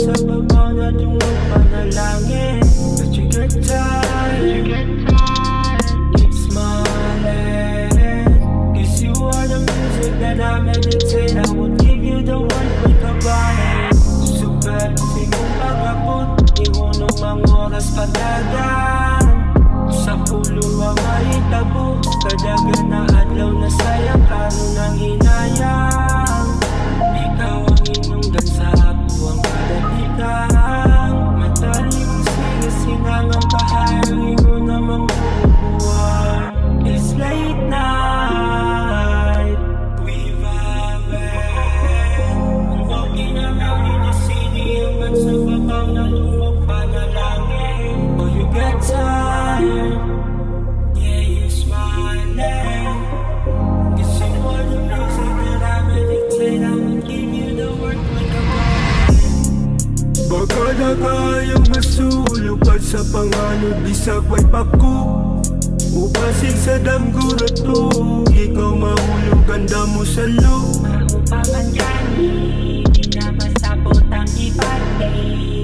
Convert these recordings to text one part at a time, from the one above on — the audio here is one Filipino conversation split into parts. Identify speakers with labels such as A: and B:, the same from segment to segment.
A: sa babaw na dungog panalangin. But you get tired, keep smiling, 'cause you are the music that I meditate. I would give you the one quick kabayan. Super, sigong pagkapot, iuno mga oras padagan. Sa pulo mga itabo, kadagan na adlaw na sayang, karon ang hinayang. Ikaw ang inunggan sa ako ang kadatikang. Matali mo sige sinangang kahayang ikaw namang bubuhan. It's late night, we vibing. Ang walking around in the city, hanggang sa babaw na lumog panalangin. Oh, you get tired, yeah, you smiling, 'cause you are the music that I meditate. I would give you the word like a wine. Baka na kayang masulog at sa panganod, bisag may pako. Upasig sa damgurato, ikaw mahulog, ganda mo sa loob.
B: Maupaman gani, di na masabot ang ipati.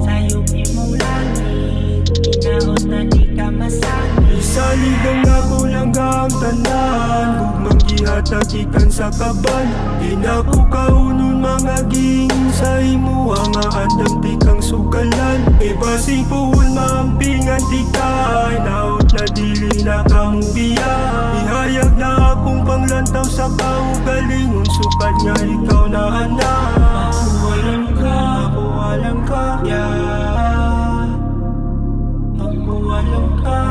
B: Sayop imong langit, inaot na di ka masangit.
A: Isaligang ako lang ang tanan, gugmang gihatag ikan sa kaban. Di na ko kaunon mga ging sa imo, ang andam di kang sugalan. Ibasing puhon maampingan di kay, naot na dili na kang biya. Ihayag na akong panglantaw sa kaugalingon, sukat nga ikaw na anak. Ako alam ka, yeah. Ako alam ka.